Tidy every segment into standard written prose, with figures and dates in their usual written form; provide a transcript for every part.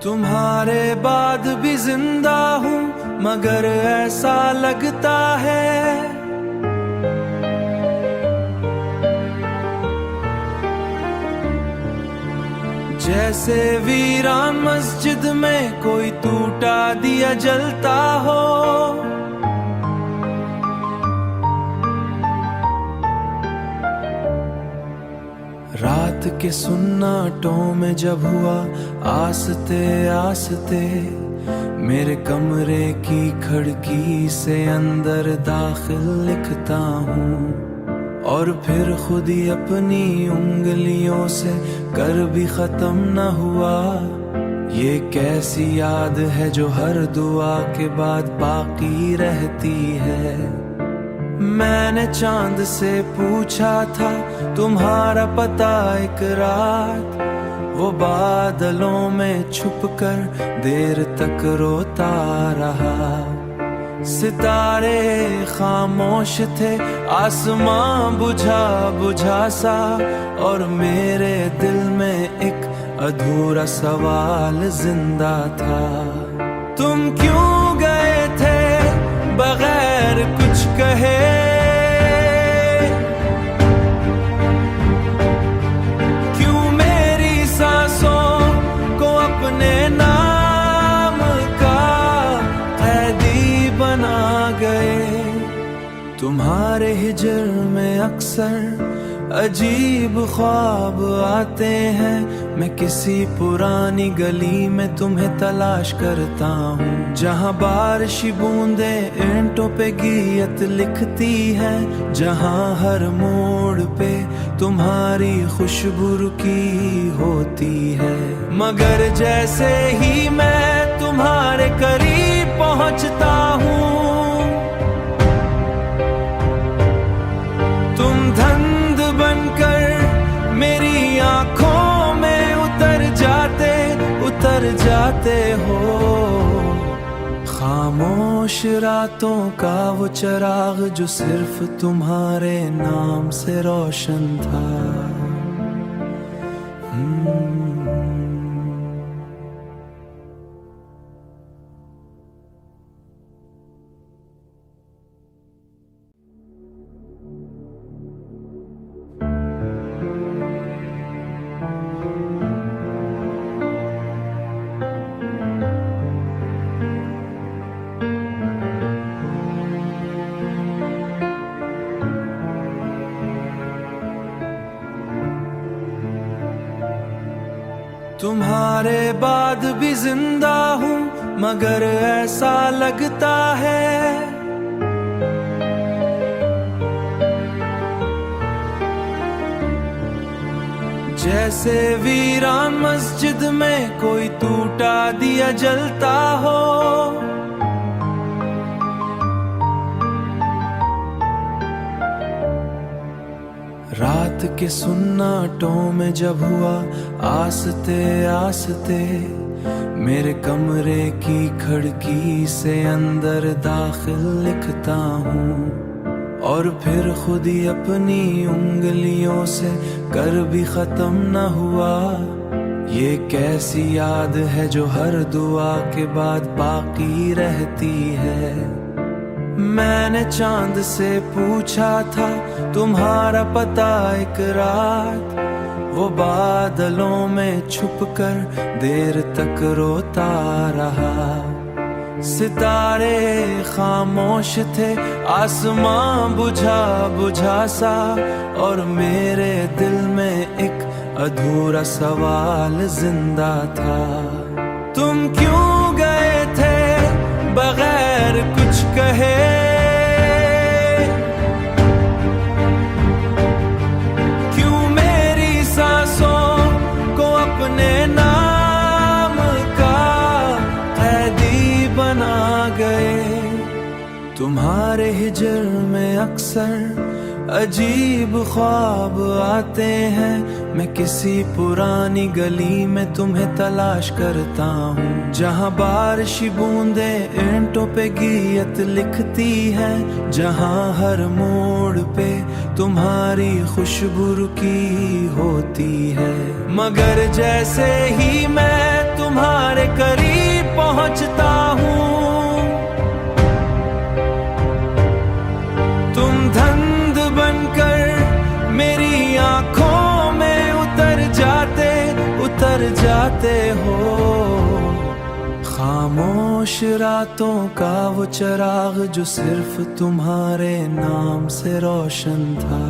तुम्हारे बाद भी जिंदा हूँ मगर ऐसा लगता है जैसे वीरान मस्जिद में कोई टूटा दिया जलता हो। रात के सुन्नाटों में जब हुआ आस्ते आस्ते मेरे कमरे की खिड़की से अंदर दाखिल लिखता हूँ और फिर खुद ही अपनी उंगलियों से कर भी खत्म न हुआ। ये कैसी याद है जो हर दुआ के बाद बाकी रहती है। मैंने चांद से पूछा था तुम्हारा पता एक रात, वो बादलों में छुपकर देर तक रोता रहा। सितारे खामोश थे, आसमां बुझा बुझा सा और मेरे दिल में एक अधूरा सवाल जिंदा था। तुम क्यों गए थे बगैर कुछ कहे? क्यों मेरी सांसों को अपने नाम का कैदी बना गए? तुम्हारे हिजर में अक्सर अजीब ख्वाब आते हैं। मैं किसी पुरानी गली में तुम्हें तलाश करता हूँ, जहाँ बारिशी बूंदे ईंटों पे गीत लिखती हैं, जहाँ हर मोड़ पे तुम्हारी खुशबू रुकी होती है। मगर जैसे ही मैं तुम्हारे करीब पहुँचता हूँ, तुम धंध बनकर मेरी आंखों में उतर जाते हो। खामोश रातों का वो चिराग जो सिर्फ तुम्हारे नाम से रोशन था। तुम्हारे बाद भी जिंदा हूँ मगर ऐसा लगता है जैसे वीरान मस्जिद में कोई टूटा दिया जलता हो। रात के सुन्नाटों में जब हुआ आस्ते आस्ते मेरे कमरे की खिड़की से अंदर दाखिल लिखता हूँ और फिर खुद ही अपनी उंगलियों से कर भी खत्म न हुआ। ये कैसी याद है जो हर दुआ के बाद बाकी रहती है। मैंने चांद से पूछा था तुम्हारा पता एक रात, वो बादलों में छुपकर देर तक रोता रहा। सितारे खामोश थे, आसमां बुझा बुझा सा और मेरे दिल में एक अधूरा सवाल जिंदा था। तुम क्यों गए थे बगैर कुछ कहे? क्यों मेरी सांसों को अपने नाम का कैदी बना गए? तुम्हारे हिजर में अक्सर अजीब ख्वाब आते हैं। मैं किसी पुरानी गली में तुम्हें तलाश करता हूँ, जहाँ बारिशी बूंदे ईंटों पे गीत लिखती हैं, जहाँ हर मोड़ पे तुम्हारी खुशबू रुकी होती है। मगर जैसे ही मैं तुम्हारे करीब पहुंचता हूँ, तुम धंध बनकर मेरी आंखों में उतर जाते हो। खामोश रातों का वो चिराग जो सिर्फ तुम्हारे नाम से रोशन था।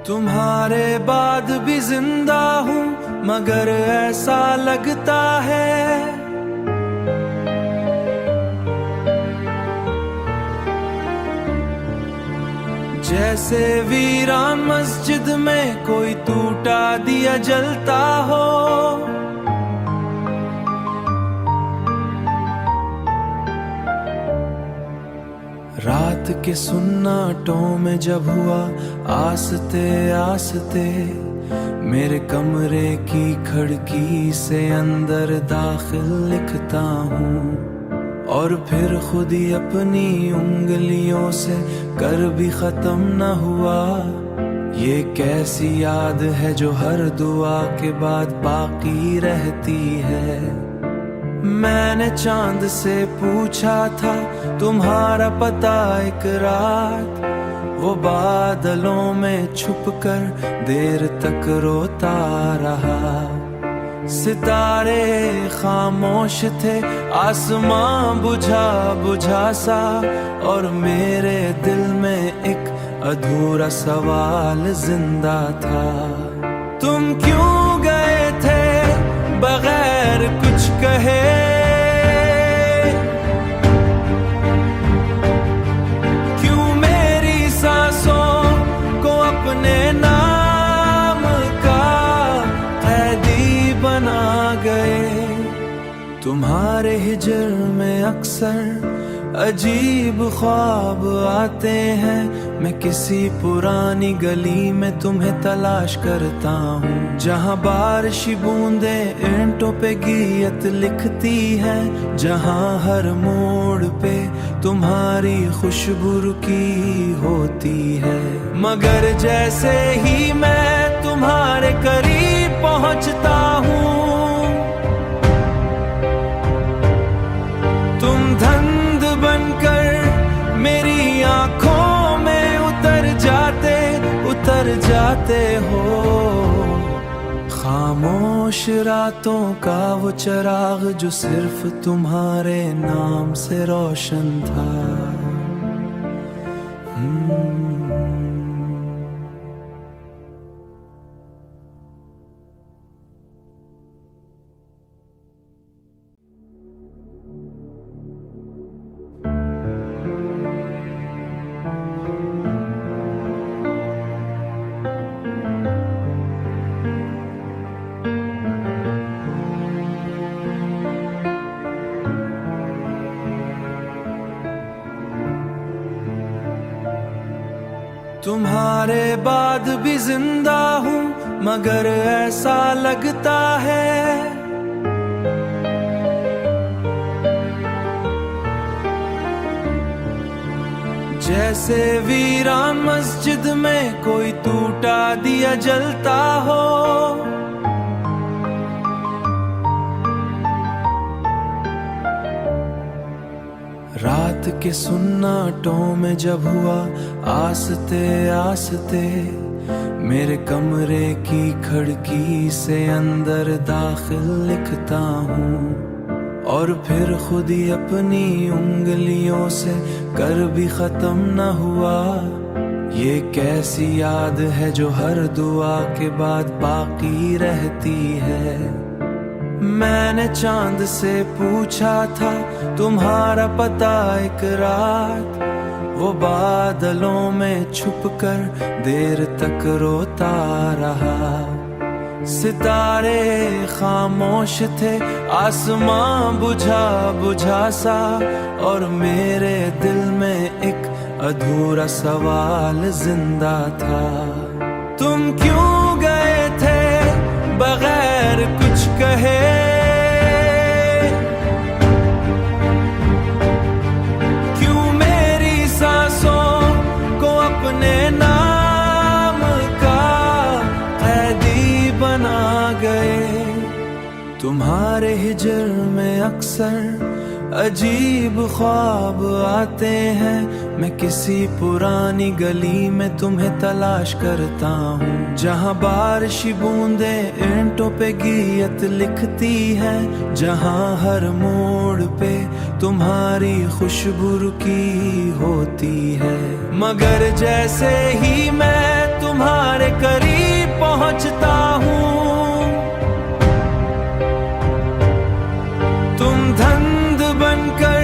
तुम्हारे बाद भी जिंदा हूँ, मगर ऐसा लगता है जैसे वीरान मस्जिद में कोई टूटा दिया जलता हो। रात के सुन्नाटों में जब हुआ आस्ते आस्ते मेरे कमरे की खिड़की से अंदर दाखिल लिखता हूँ, और फिर खुद ही अपनी उंगलियों से कर भी खत्म न हुआ। ये कैसी याद है जो हर दुआ के बाद बाकी रहती है। मैंने चांद से पूछा था तुम्हारा पता एक रात, वो बादलों में छुपकर देर तक रोता रहा। सितारे खामोश थे, आसमां बुझा बुझा सा, और मेरे दिल में एक अधूरा सवाल जिंदा था। तुम क्यों गए थे बगैर कुछ कहे? क्यों मेरी सांसों को अपने नाम का कैदी बना गए? तुम्हारे हिजर में अक्सर अजीब ख्वाब आते हैं। मैं किसी पुरानी गली में तुम्हें तलाश करता हूँ, जहाँ बारिशी बूंदे ईंटों पे गीत लिखती हैं, जहाँ हर मोड़ पे तुम्हारी खुशबू रुकी होती है। मगर जैसे ही मैं तुम्हारे करीब पहुँचता हूँ, तुम धंध बनकर मेरी आंखों में उतर जाते हो। खामोश रातों का वो चिराग जो सिर्फ तुम्हारे नाम से रोशन था। तुम्हारे बाद भी जिंदा हूँ, मगर ऐसा लगता है जैसे वीरान मस्जिद में कोई टूटा दिया जलता हो। रात के सुन्नाटों में जब हुआ आस्ते आस्ते मेरे कमरे की खिड़की से अंदर दाखिल लिखता हूँ, और फिर खुद ही अपनी उंगलियों से कर भी खत्म न हुआ। ये कैसी याद है जो हर दुआ के बाद बाकी रहती है। मैंने चांद से पूछा था तुम्हारा पता एक रात, वो बादलों में छुपकर देर तक रोता रहा। सितारे खामोश थे, आसमां बुझा बुझा सा, और मेरे दिल में एक अधूरा सवाल जिंदा था। तुम क्यों गए थे बगैर कुछ कहे? क्यों मेरी सांसों को अपने नाम का कैदी बना गए? तुम्हारे हिजर में अक्सर अजीब ख्वाब आते हैं। मैं किसी पुरानी गली में तुम्हें तलाश करता हूँ, जहाँ बारिशी बूंदें ईंटों पे गीत लिखती हैं, जहाँ हर मोड़ पे तुम्हारी खुशबू रुकी होती है। मगर जैसे ही मैं तुम्हारे करीब पहुँचता हूँ, तुम धंध बनकर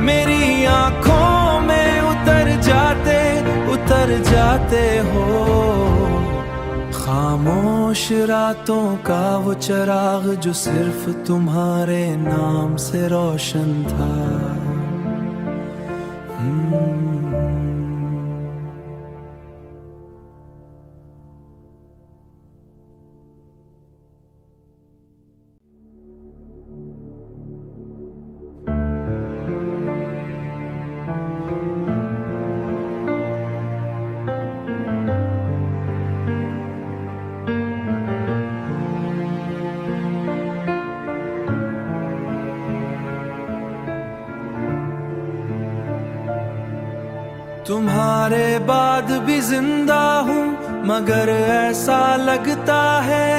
मेरी आंखों में उतर जाते हो। खामोश रातों का वो चिराग जो सिर्फ तुम्हारे नाम से रोशन था। तुम्हारे बाद भी जिंदा हूँ, मगर ऐसा लगता है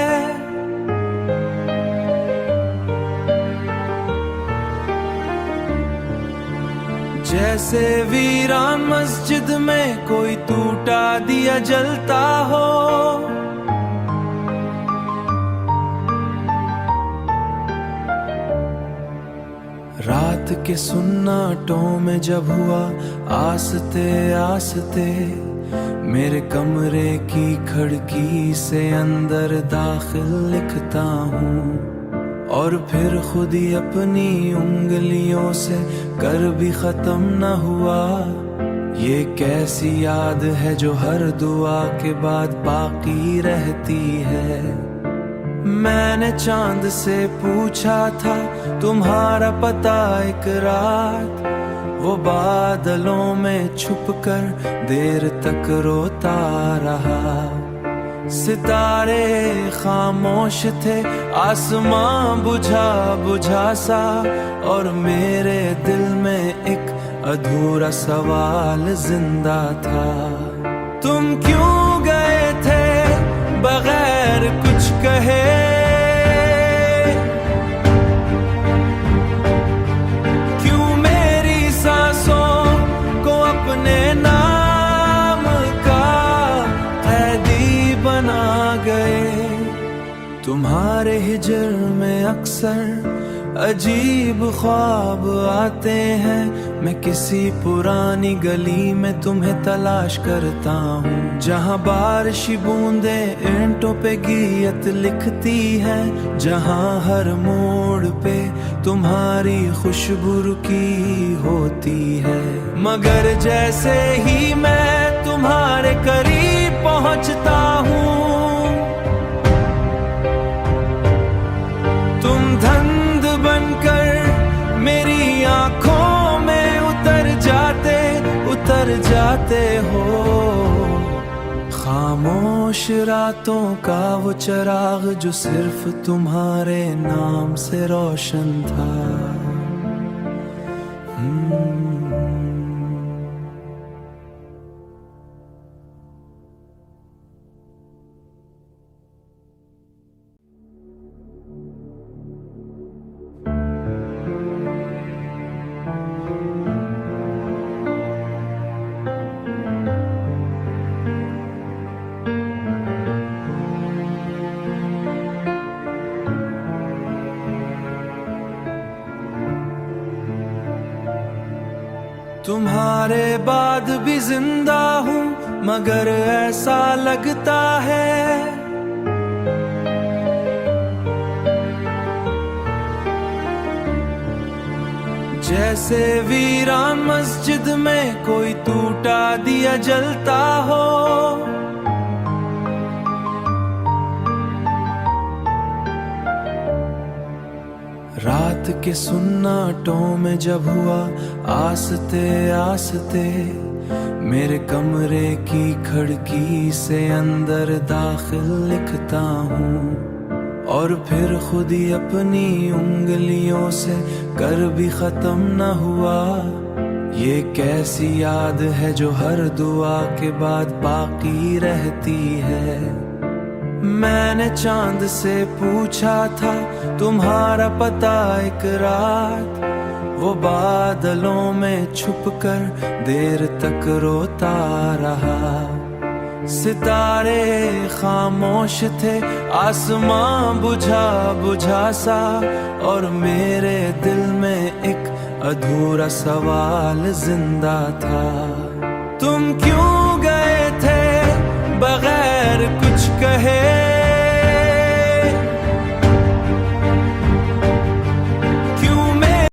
जैसे वीरान मस्जिद में कोई टूटा दिया जलता हो। रात के सुन्नाटों में जब हुआ आस्ते आस्ते, मेरे कमरे की खिड़की से अंदर दाखिल लिखता हूँ, और फिर खुद ही अपनी उंगलियों से कर भी खत्म न हुआ। ये कैसी याद है जो हर दुआ के बाद बाकी रहती है। मैंने चांद से पूछा था तुम्हारा पता एक रात, वो बादलों में छुपकर देर तक रोता रहा। सितारे खामोश थे, आसमां बुझा बुझा सा, और मेरे दिल में एक अधूरा सवाल जिंदा था। तुम क्यों गए थे बगैर कुछ कहे? क्यों मेरी सांसों को अपने नाम का कैदी बना गए? तुम्हारे हिजर में अक्सर अजीब ख्वाब आते हैं। मैं किसी पुरानी गली में तुम्हें तलाश करता हूँ, जहाँ बारिशी बूंदें ईंटों पे गीत लिखती हैं, जहाँ हर मोड़ पे तुम्हारी खुशबू रुकी होती है। मगर जैसे ही मैं तुम्हारे करीब पहुँचता हूँ, तुम धंध बनकर मेरी आंखों में उतर जाते हो। खामोश रातों का वो चिराग जो सिर्फ तुम्हारे नाम से रोशन था। तुम्हारे बाद भी जिंदा हूँ, मगर ऐसा लगता है जैसे वीरान मस्जिद में कोई टूटा दिया जलता हो। रात के सुन्नाटों में जब हुआ आस्ते आस्ते, मेरे कमरे की खिड़की से अंदर दाखिल लिखता हूँ, और फिर खुद ही अपनी उंगलियों से कर भी खत्म न हुआ। ये कैसी याद है जो हर दुआ के बाद बाकी रहती है। मैंने चांद से पूछा था तुम्हारा पता एक रात, वो बादलों में छुपकर देर तक रोता रहा। सितारे खामोश थे, आसमां बुझा बुझा सा, और मेरे दिल में एक अधूरा सवाल जिंदा था। तुम क्यों